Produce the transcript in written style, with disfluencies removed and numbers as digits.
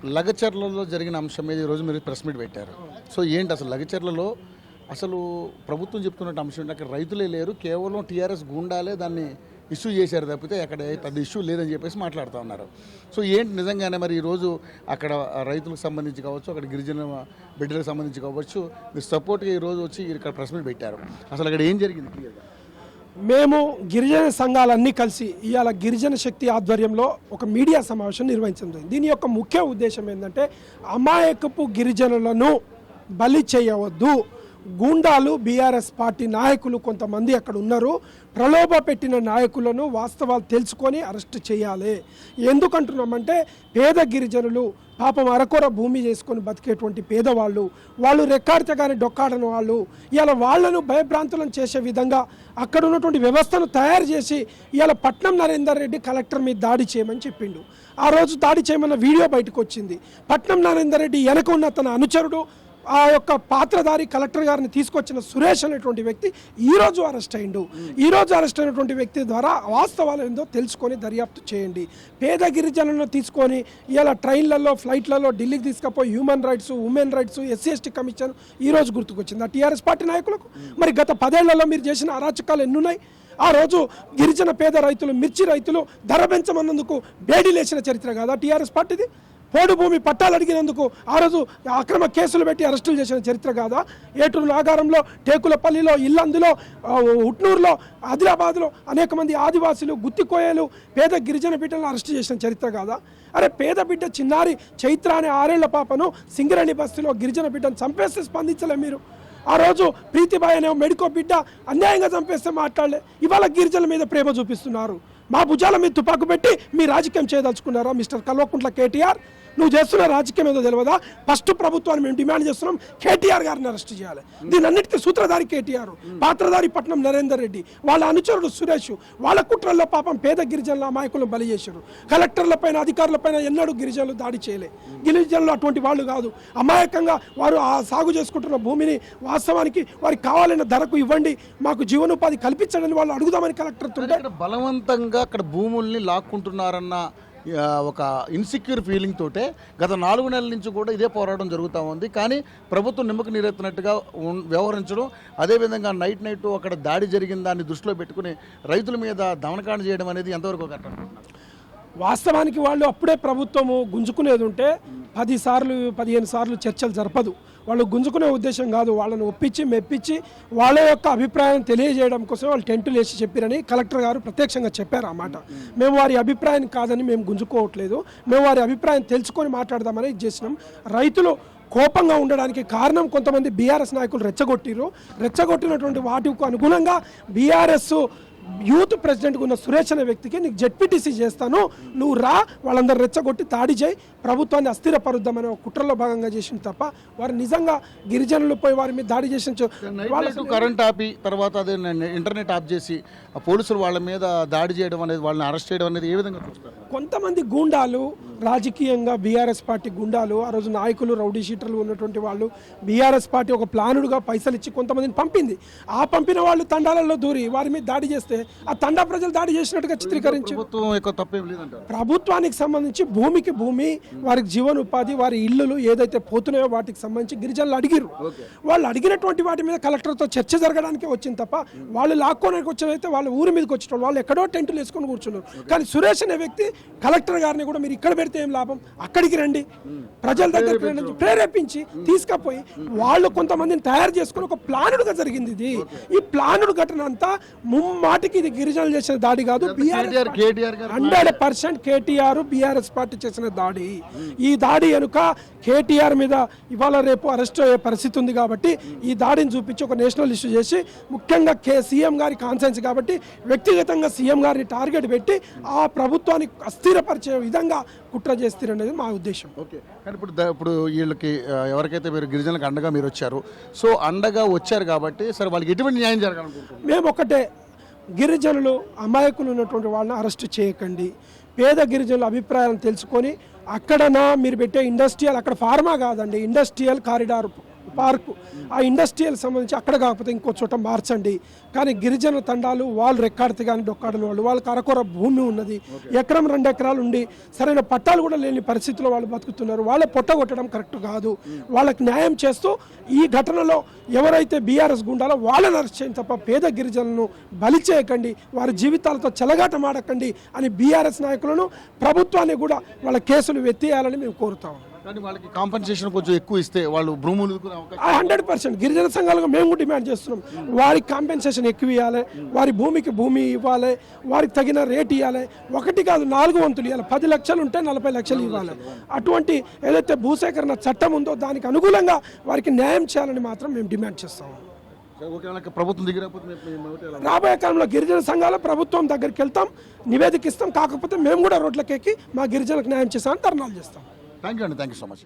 లగచర్లలో జరిగిన అంశం మీద ఈరోజు మీరు ప్రెస్ మీట్ పెట్టారు. సో ఏంటి అసలు లగచర్లలో అసలు ప్రభుత్వం చెప్తున్నట్టు అంశం ఏంటి? అక్కడ రైతులే లేరు, కేవలం టీఆర్ఎస్ గుండాలే దాన్ని ఇష్యూ చేశారు తప్పితే అక్కడ పెద్ద ఇష్యూ లేదని చెప్పేసి మాట్లాడుతూ ఉన్నారు. సో ఏంటి నిజంగానే మరి ఈరోజు అక్కడ రైతులకు సంబంధించి కావచ్చు, అక్కడ గిరిజన బిడ్డలకు సంబంధించి కావచ్చు, మీరు సపోర్ట్గా ఈరోజు వచ్చి ఇక్కడ ప్రెస్ మీట్ పెట్టారు. అసలు అక్కడ ఏం జరిగింది క్లియర్గా? మేము గిరిజన సంఘాలన్నీ కలిసి ఇవాళ గిరిజన శక్తి ఆధ్వర్యంలో ఒక మీడియా సమావేశం నిర్వహించింది. దీని యొక్క ముఖ్య ఉద్దేశం ఏంటంటే అమాయకపు గిరిజనులను బలి చేయవద్దు. గూండాలు బీఆర్ఎస్ పార్టీ నాయకులు కొంతమంది అక్కడ ఉన్నారు. ప్రలోభ పెట్టిన నాయకులను వాస్తవాలు తెలుసుకొని అరెస్ట్ చేయాలి. ఎందుకంటున్నామంటే పేద గిరిజనులు పాపం అరకొర భూమి చేసుకొని బతికేటువంటి పేదవాళ్ళు, వాళ్ళు రెక్కాడితేగానే డొక్కాడని వాళ్ళు, ఇలా వాళ్లను భయభ్రాంతులను చేసే విధంగా అక్కడ ఉన్నటువంటి వ్యవస్థను తయారు చేసి ఇవాళ పట్నం నరేందర్ రెడ్డి కలెక్టర్ మీద దాడి చేయమని చెప్పిండు. ఆ రోజు దాడి చేయమన్న వీడియో బయటకు వచ్చింది. పట్నం నరేందర్ రెడ్డి వెనక ఉన్న తన అనుచరుడు ఆ యొక్క పాత్రధారి కలెక్టర్ గారిని తీసుకొచ్చిన సురేష్ అనేటువంటి వ్యక్తి ఈరోజు అరెస్ట్ అయిండు. ఈరోజు అరెస్ట్ అయినటువంటి వ్యక్తి ద్వారా వాస్తవాలు ఏందో తెలుసుకొని దర్యాప్తు చేయండి. పేద గిరిజనులను తీసుకొని ఇలా ట్రైన్లలో ఫ్లైట్లలో ఢిల్లీకి తీసుకుపోయి human rights, women rights, ఎస్సీ/ఎస్టీ commission ఈరోజు గుర్తుకొచ్చింది ఆ టీఆర్ఎస్ పార్టీ నాయకులకు. మరి గత 10 ఏళ్లలో మీరు చేసిన అరాచకాలు ఎన్నున్నాయి? ఆ రోజు గిరిజన పేద రైతులు, మిర్చి రైతులు ధర పెంచమన్నందుకు బేడీలేసిన చరిత్ర కాదా టీఆర్ఎస్ పార్టీది? పోడు భూమి పట్టాలు అడిగినందుకు ఆ రోజు అక్రమ కేసులు పెట్టి అరెస్టులు చేసిన చరిత్ర కాదా? ఏటూరు నాగారంలో, టేకులపల్లిలో, ఇల్లందులో, ఉట్నూరులో, ఆదిలాబాద్లో అనేక మంది ఆదివాసులు, గుత్తికోయలు, పేద గిరిజన బిడ్డలను అరెస్టు చేసిన చరిత్ర కాదా? అరే పేద బిడ్డ చిన్నారి చైత్ర అనే 6 ఏళ్ల పాపను సింగరేణి బస్తీలో గిరిజన బిడ్డను చంపేస్తే స్పందించలే మీరు. ఆ రోజు ప్రీతిబాయ్ అనే మెడికో బిడ్డ అన్యాయంగా చంపేస్తే మాట్లాడలే. ఇవాళ గిరిజనుల మీద ప్రేమ చూపిస్తున్నారు. మా భుజాల మీద తుపాకు పెట్టి మీ రాజకీయం చేయదలుచుకున్నారా మిస్టర్ కల్వకుంట్ల కేటీఆర్? నువ్వు చేస్తున్న రాజకీయం ఏదో తెలియదా? ఫస్ట్ ప్రభుత్వాన్ని మేము డిమాండ్ చేస్తున్నాం, కేటీఆర్ గారిని అరెస్ట్ చేయాలి. దీని అన్నిటికీ సూత్రధారి కేటీఆర్, పాత్రధారి పట్నం నరేందర్ రెడ్డి, వాళ్ళ అనుచరుడు సురేష్, వాళ్ళ కుట్రల్లో పాపం పేద గిరిజనుల అమాయకులను బలి చేశారు. కలెక్టర్లపైన, అధికారులపైన ఎన్నడూ గిరిజనులు దాడి చేయలే. గిరిజనులు అటువంటి వాళ్ళు కాదు. అమాయకంగా వారు ఆ సాగు చేసుకుంటున్న భూమిని వాస్తవానికి వారికి కావాలన్న ధరకు ఇవ్వండి, మాకు జీవనోపాధి కల్పించండి వాళ్ళు అడుగుదామని కలెక్టర్ తుంటే బలవంతంగా అక్కడ భూముల్ని లాక్కుంటున్నారన్న ఒక ఇన్సెక్యూర్ ఫీలింగ్ తోటే గత 4 నెలల నుంచి కూడా ఇదే పోరాటం జరుగుతూ ఉంది. కానీ ప్రభుత్వం నిమ్మకు నీరెత్తినట్టుగా వ్యవహరించడం, అదేవిధంగా నైట్ అక్కడ దాడి జరిగిన దాన్ని దృష్టిలో పెట్టుకుని రైతుల మీద దమనకాండ చేయడం అనేది ఎంతవరకు కరెక్ట్? వాస్తవానికి వాళ్ళు అప్పుడే ప్రభుత్వము గుంజుకునేది ఉంటే 10 సార్లు 15 సార్లు చర్చలు జరపదు. వాళ్ళు గుంజుకునే ఉద్దేశం కాదు, వాళ్ళని ఒప్పించి మెప్పించి వాళ్ళ యొక్క అభిప్రాయం తెలియజేయడం కోసం వాళ్ళు టెంటులు వేసి చెప్పారని కలెక్టర్ గారు ప్రత్యక్షంగా చెప్పారు. ఆ మాట మేము వారి అభిప్రాయం కాదని మేము గుంజుకోవట్లేదు, మేము వారి అభిప్రాయం తెలుసుకొని మాట్లాడదామని ఇది చేసినాం. రైతులు కోపంగా ఉండడానికి కారణం కొంతమంది బీఆర్ఎస్ నాయకులు రెచ్చగొట్టినటువంటి వాటికి అనుగుణంగా బీఆర్ఎస్ యూత్ ప్రెసిడెంట్గా ఉన్న సురేష్ అనే వ్యక్తికి నీకు జెడ్పీటీసీ చేస్తాను, నువ్వు రా, వాళ్ళందరూ రెచ్చగొట్టి దాడి చేయి, ప్రభుత్వాన్ని అస్థిరపరుద్దామనే ఒక కుట్రలో భాగంగా చేసింది తప్ప వారు నిజంగా గిరిజనులు పోయి వారి మీద దాడి చేసిన కరెంట్ ఆపి తర్వాత అదే ఇంటర్నెట్ ఆఫ్ చేసి పోలీసులు వాళ్ళ మీద దాడి చేయడం అనేది, వాళ్ళని అరెస్ట్ చేయడం అనేది ఏ విధంగా చూస్తారు? కొంతమంది గూండాలు రాజకీయంగా బీఆర్ఎస్ పార్టీ గుండాలు, ఆ రోజు నాయకులు, రౌడీ షీటర్లు ఉన్నటువంటి వాళ్ళు బీఆర్ఎస్ పార్టీ ఒక ప్లానుడుగా పైసలు ఇచ్చి కొంతమందిని పంపింది. ఆ పంపిన వాళ్ళు తండాలలో దూరి వారి మీద దాడి చేస్తే ఆ తండా ప్రజలు దాడి చేసినట్టుగా చిత్రీకరించి ప్రభుత్వానికి సంబంధించి భూమికి భూమి, వారికి జీవనోపాధి, వారి ఇల్లులు ఏదైతే పోతున్నాయో వాటికి సంబంధించి గిరిజనులు అడిగిరు. వాళ్ళు అడిగినటువంటి వాటి మీద కలెక్టర్తో చర్చ జరగడానికే వచ్చింది తప్ప వాళ్ళు లాక్కోడానికి వచ్చినైతే వాళ్ళ ఊరి మీదకి వచ్చిన వాళ్ళు ఎక్కడో టెంటులు వేసుకొని కూర్చున్నారు. కానీ సురేష్ అనే వ్యక్తి కలెక్టర్ గారిని కూడా మీరు ఇక్కడ పెడితే ఏం లాభం, అక్కడికి రండి, ప్రజల దగ్గరికి రండి ప్రేరేపించి తీసుకపోయి వాళ్ళు కొంతమందిని తయారు చేసుకుని ఒక ప్లానుడుగా జరిగింది. ఇది ఈ ప్లానుడు ఘటన అంతా ముమ్మాటికి ఇది గిరిజనులు చేసిన దాడి కాదు, 100% కేటీఆర్ బీఆర్ఎస్ పార్టీ చేసిన దాడి. ఈ దాడి వెనుక కేటీఆర్ మీద ఇవాళ రేపు అరెస్ట్ అయ్యే పరిస్థితి ఉంది కాబట్టి ఈ దాడిని చూపించి ఒక నేషనల్ ఇష్యూ చేసి ముఖ్యంగా సీఎం గారి కాన్సెన్స్ కాబట్టి వ్యక్తిగతంగా సీఎం గారిని టార్గెట్ పెట్టి ఆ ప్రభుత్వాన్ని అస్థిరపరిచే విధంగా కుట్ర చేస్తారనేది మా ఉద్దేశం. ఓకే, కానీ ఇప్పుడు వీళ్ళకి ఎవరికైతే మీరు గిరిజనులకు అండగా మీరు వచ్చారు, సో అండగా వచ్చారు కాబట్టి సరే వాళ్ళకి ఎటువంటి న్యాయం జరగాలనుకుంటున్నారు? మేము ఒకటే, గిరిజనులు అమాయకులు ఉన్నటువంటి వాళ్ళని అరెస్ట్ చేయకండి. పేద గిరిజనుల అభిప్రాయాలను తెలుసుకొని అక్కడనా మీరు పెట్టే ఇండస్ట్రియల్, అక్కడ ఫార్మా కాదండి, ఇండస్ట్రియల్ కారిడార్ పార్కు ఆ ఇండస్ట్రియల్ సంబంధించి అక్కడ కాకపోతే ఇంకో చోట మార్చండి. కానీ గిరిజన తండాలు వాళ్ళు రెక్కాడితే కానీ డొక్కాడని వాళ్ళు, వాళ్ళకి అరకొర భూమి ఉన్నది, ఎకరం 2 ఎకరాలు ఉండి సరైన పట్టాలు కూడా లేని పరిస్థితిలో వాళ్ళు బతుకుతున్నారు. వాళ్ళ పొట్టగొట్టడం కరెక్ట్ కాదు. వాళ్ళకి న్యాయం చేస్తూ ఈ ఘటనలో ఎవరైతే బీఆర్ఎస్ గుండాలో వాళ్ళని అరెస్ట్ చేయండి తప్ప పేద గిరిజనులను బలి చేయకండి, వారి జీవితాలతో చెలగాటమాడకండి అని బీఆర్ఎస్ నాయకులను ప్రభుత్వాన్ని కూడా వాళ్ళ కేసులు ఎత్తేయాలని మేము కోరుతాం. కానీ వాళ్ళకి కాంపెన్సేషన్ కొంచెం ఎక్కువ ఇస్తే వాళ్ళు భూములు 100% గిరిజన సంఘాలుగా మేము కూడా డిమాండ్ చేస్తున్నాం. వారికి కాంపెన్సేషన్ ఎక్కువ ఇవ్వాలి, వారి భూమికి భూమి ఇవ్వాలి, వారికి తగిన రేట్ ఇవ్వాలి. 1 కాదు 4 వంతులు ఇవ్వాలి. 10 లక్షలు ఉంటే 40 లక్షలు ఇవ్వాలి. అటువంటి ఏదైతే భూసేకరణ చట్టం ఉందో దానికి అనుగుణంగా వారికి న్యాయం చేయాలని మాత్రం మేము డిమాండ్ చేస్తాము. ప్రభుత్వం దగ్గర రాబోయే కాలంలో గిరిజన సంఘాలు ప్రభుత్వం దగ్గరికి వెళ్తాం, నివేదిక ఇస్తాం. కాకపోతే మేము కూడా రోడ్లకెక్కి మా గిరిజనకు న్యాయం చేస్తామని ధర్నాలు చేస్తాం. థ్యాంక్ యూ అండి, థ్యాంక్ యూ సో మచ్.